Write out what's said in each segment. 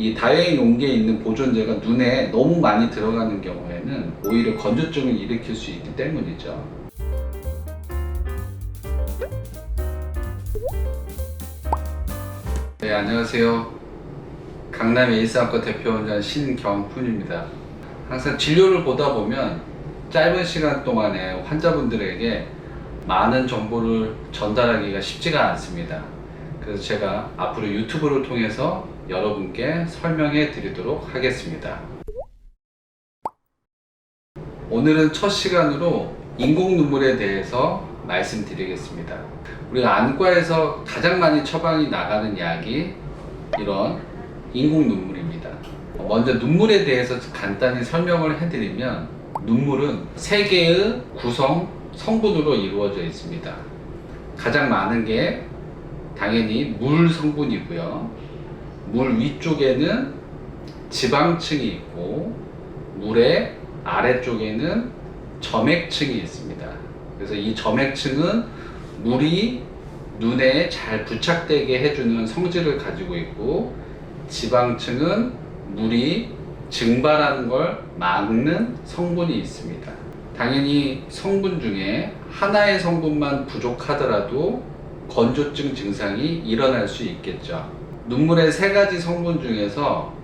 이 다회용 용기에 있는 보존제가 눈에 너무 많이 들어가는 경우에는 오히려 건조증을 일으킬 수 있기 때문이죠. 네, 안녕하세요. 강남 에이스안과 대표원장 신경훈입니다. 항상 진료를 보다 보면 짧은 시간 동안에 환자분들에게 많은 정보를 전달하기가 쉽지가 않습니다. 그래서 제가 앞으로 유튜브를 통해서 여러분께 설명해 드리도록 하겠습니다. 오늘은 첫 시간으로 인공 눈물에 대해서 말씀드리겠습니다. 우리가 안과에서 가장 많이 처방이 나가는 약이 이런 인공 눈물입니다. 먼저 눈물에 대해서 간단히 설명을 해드리면, 눈물은 3개의 구성 성분으로 이루어져 있습니다. 가장 많은 게 당연히 물 성분이고요. 물 위쪽에는 지방층이 있고, 물의 아래쪽에는 점액층이 있습니다. 그래서 이 점액층은 물이 눈에 잘 부착되게 해주는 성질을 가지고 있고, 지방층은 물이 증발하는 걸 막는 성분이 있습니다. 당연히 성분 중에 하나의 성분만 부족하더라도 건조증 증상이 일어날 수 있겠죠. 눈물의 3가지 성분 중에서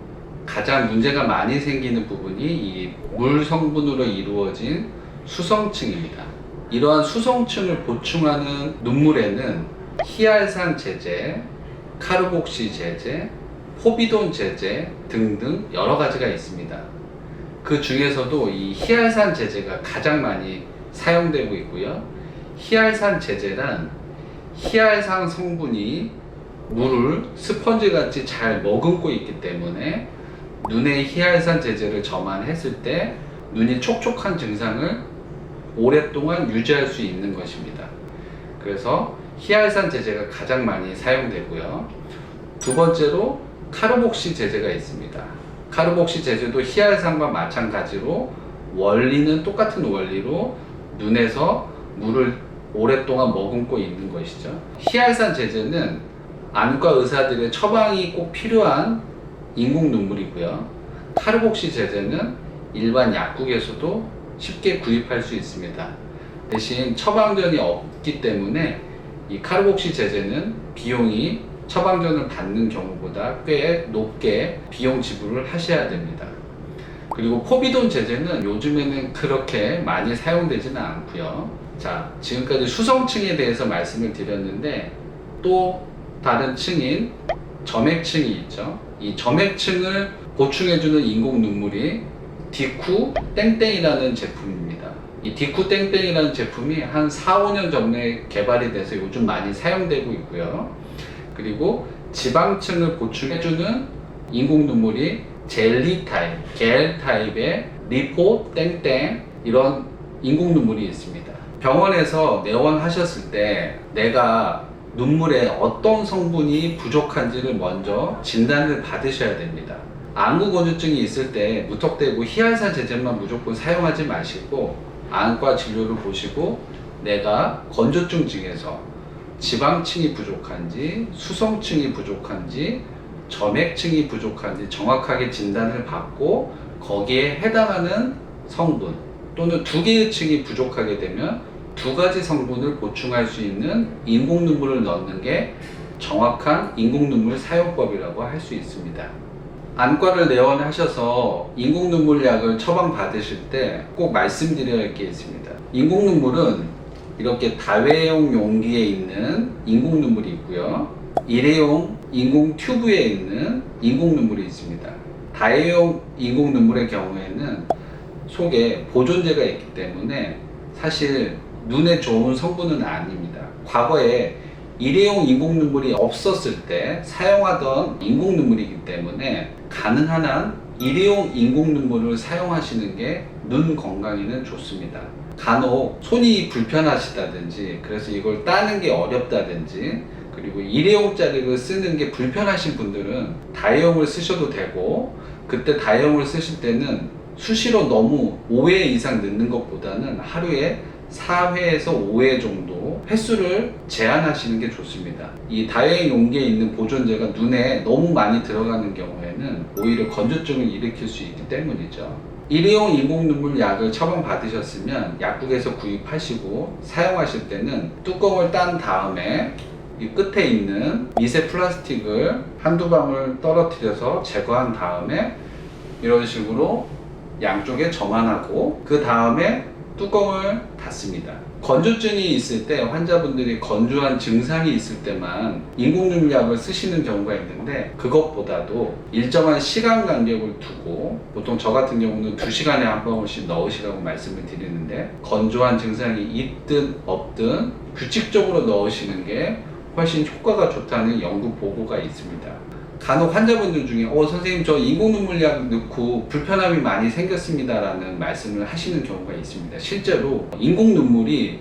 가장 문제가 많이 생기는 부분이 이 물 성분으로 이루어진 수성층입니다. 이러한 수성층을 보충하는 눈물에는 히알산 제제, 카르복시 제제, 포비돈 제제 등등 여러 가지가 있습니다. 그 중에서도 이 히알산 제제가 가장 많이 사용되고 있고요. 히알산 제제란 히알산 성분이 물을 스펀지같이 잘 머금고 있기 때문에 눈에 히알산 제제를 점안했을 때 눈이 촉촉한 증상을 오랫동안 유지할 수 있는 것입니다. 그래서 히알산 제제가 가장 많이 사용되고요. 두 번째로 카르복시 제제가 있습니다. 카르복시 제제도 히알산과 마찬가지로 원리는 똑같은 원리로 눈에서 물을 오랫동안 머금고 있는 것이죠. 히알산 제제는 안과 의사들의 처방이 꼭 필요한 인공 눈물이고요. 카르복시 제제는 일반 약국에서도 쉽게 구입할 수 있습니다. 대신 처방전이 없기 때문에 이 카르복시 제제는 비용이 처방전을 받는 경우보다 꽤 높게 비용 지불을 하셔야 됩니다. 그리고 포비돈 제제는 요즘에는 그렇게 많이 사용되지는 않고요. 자, 지금까지 수성층에 대해서 말씀을 드렸는데, 또 다른 층인 점액층이 있죠. 이 점액층을 보충해주는 인공 눈물이 디쿠 땡땡이라는 제품입니다. 이 디쿠 땡땡이라는 제품이 한 4-5년 전에 개발이 돼서 요즘 많이 사용되고 있고요. 그리고 지방층을 보충해주는 인공 눈물이 젤리 타입, 겔 타입의 리포 땡땡, 이런 인공 눈물이 있습니다. 병원에서 내원하셨을 때 내가 눈물에 어떤 성분이 부족한지를 먼저 진단을 받으셔야 됩니다. 안구 건조증이 있을 때 무턱대고 히알산 제제만 무조건 사용하지 마시고, 안과 진료를 보시고 내가 건조증 중에서 지방층이 부족한지, 수성층이 부족한지, 점액층이 부족한지 정확하게 진단을 받고 거기에 해당하는 성분, 또는 2개의 층이 부족하게 되면 2가지 성분을 보충할 수 있는 인공 눈물을 넣는 게 정확한 인공 눈물 사용법이라고 할 수 있습니다. 안과를 내원하셔서 인공 눈물 약을 처방 받으실 때 꼭 말씀드려야 할 게 있습니다. 인공 눈물은 이렇게 다회용 용기에 있는 인공 눈물이 있고요. 일회용 인공 튜브에 있는 인공 눈물이 있습니다. 다회용 인공 눈물의 경우에는 속에 보존제가 있기 때문에 사실 눈에 좋은 성분은 아닙니다. 과거에 일회용 인공 눈물이 없었을 때 사용하던 인공 눈물이기 때문에 가능한 한 일회용 인공 눈물을 사용하시는 게 눈 건강에는 좋습니다. 간혹 손이 불편하시다든지, 그래서 이걸 따는 게 어렵다든지, 그리고 일회용짜리를 쓰는 게 불편하신 분들은 다회용을 쓰셔도 되고, 그때 다회용을 쓰실 때는 수시로 너무 5회 이상 넣는 것보다는 하루에 4회에서 5회 정도 횟수를 제한하시는 게 좋습니다. 이 다회용 용기에 있는 보존제가 눈에 너무 많이 들어가는 경우에는 오히려 건조증을 일으킬 수 있기 때문이죠. 일회용 인공 눈물 약을 처방받으셨으면 약국에서 구입하시고 사용하실 때는 뚜껑을 딴 다음에 이 끝에 있는 미세 플라스틱을 한두 방울 떨어뜨려서 제거한 다음에 이런 식으로 양쪽에 점안하고 그 다음에 뚜껑을 닫습니다. 건조증이 있을 때 환자분들이 건조한 증상이 있을 때만 인공눈물약을 쓰시는 경우가 있는데, 그것보다도 일정한 시간 간격을 두고, 보통 저 같은 경우는 2시간에 한 방울씩 넣으시라고 말씀을 드리는데, 건조한 증상이 있든 없든 규칙적으로 넣으시는 게 훨씬 효과가 좋다는 연구 보고가 있습니다. 간혹 환자분들 중에 선생님 저 인공눈물약 넣고 불편함이 많이 생겼습니다 라는 말씀을 하시는 경우가 있습니다. 실제로 인공눈물이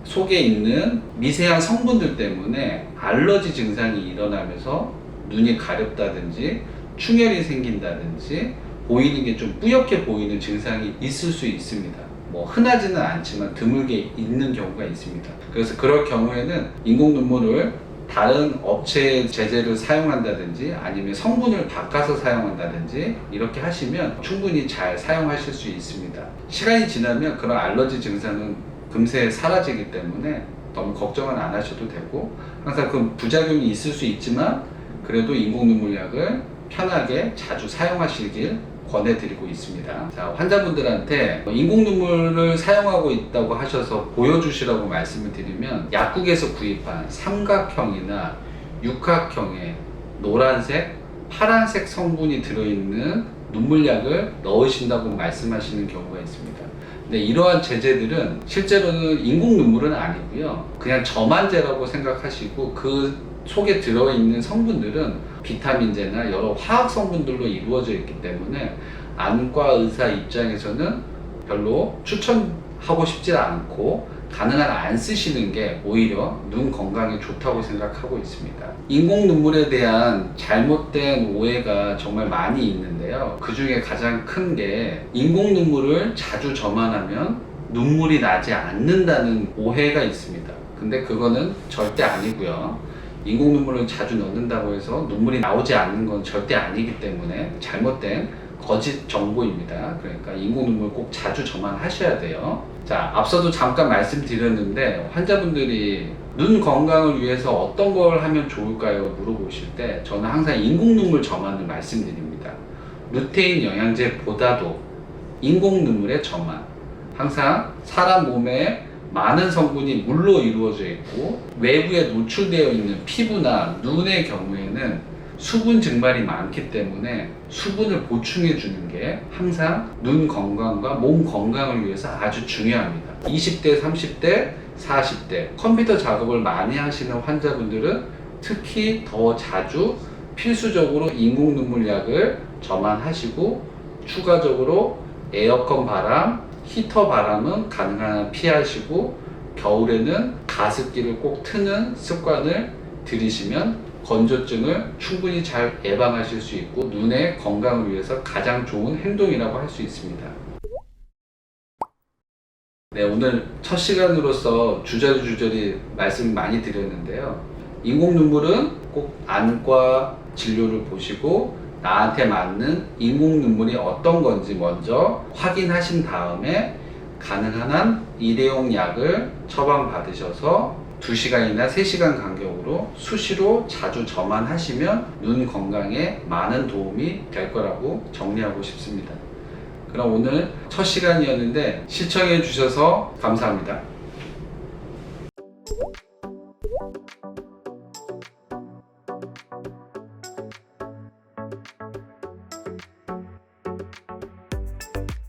속에 있는 미세한 성분들 때문에 알러지 증상이 일어나면서 눈이 가렵다든지 충혈이 생긴다든지 보이는 게 좀 뿌옇게 보이는 증상이 있을 수 있습니다. 흔하지는 않지만 드물게 있는 경우가 있습니다. 그래서 그럴 경우에는 인공눈물을 다른 업체의 제재를 사용한다든지 아니면 성분을 바꿔서 사용한다든지 이렇게 하시면 충분히 잘 사용하실 수 있습니다. 시간이 지나면 그런 알러지 증상은 금세 사라지기 때문에 너무 걱정은 안 하셔도 되고, 항상 그 부작용이 있을 수 있지만 그래도 인공눈물약을 편하게 자주 사용하시길 권해드리고 있습니다. 자, 환자분들한테 인공눈물을 사용하고 있다고 하셔서 보여주시라고 말씀을 드리면, 약국에서 구입한 삼각형이나 육각형의 노란색, 파란색 성분이 들어있는 눈물약을 넣으신다고 말씀하시는 경우가 있습니다. 근데 이러한 제제들은 실제로는 인공눈물은 아니고요, 그냥 점안제라고 생각하시고 그 속에 들어있는 성분들은 비타민제나 여러 화학 성분들로 이루어져 있기 때문에 안과 의사 입장에서는 별로 추천하고 싶지 않고 가능한 안 쓰시는 게 오히려 눈 건강에 좋다고 생각하고 있습니다. 인공 눈물에 대한 잘못된 오해가 정말 많이 있는데요, 그 중에 가장 큰 게 인공 눈물을 자주 점안하면 눈물이 나지 않는다는 오해가 있습니다. 근데 그거는 절대 아니고요, 인공 눈물을 자주 넣는다고 해서 눈물이 나오지 않는 건 절대 아니기 때문에 잘못된 거짓 정보입니다. 그러니까 인공 눈물 꼭 자주 점안하셔야 돼요. 자, 앞서도 잠깐 말씀드렸는데 환자분들이 눈 건강을 위해서 어떤 걸 하면 좋을까요? 물어보실 때 저는 항상 인공 눈물 점안을 말씀드립니다. 루테인 영양제보다도 인공 눈물의 점안, 항상 사람 몸에 많은 성분이 물로 이루어져 있고 외부에 노출되어 있는 피부나 눈의 경우에는 수분 증발이 많기 때문에 수분을 보충해 주는 게 항상 눈 건강과 몸 건강을 위해서 아주 중요합니다. 20대, 30대, 40대 컴퓨터 작업을 많이 하시는 환자분들은 특히 더 자주 필수적으로 인공 눈물약을 점안하시고, 추가적으로 에어컨 바람, 히터 바람은 가능한 한 피하시고, 겨울에는 가습기를 꼭 트는 습관을 들이시면 건조증을 충분히 잘 예방하실 수 있고 눈의 건강을 위해서 가장 좋은 행동이라고 할 수 있습니다. 네, 오늘 첫 시간으로서 주저리 말씀을 많이 드렸는데요, 인공 눈물은 꼭 안과 진료를 보시고 나한테 맞는 인공 눈물이 어떤 건지 먼저 확인하신 다음에 가능한 한 일회용 약을 처방받으셔서 2시간이나 3시간 간격으로 수시로 자주 점안하시면 눈 건강에 많은 도움이 될 거라고 정리하고 싶습니다. 그럼 오늘 첫 시간이었는데 시청해 주셔서 감사합니다.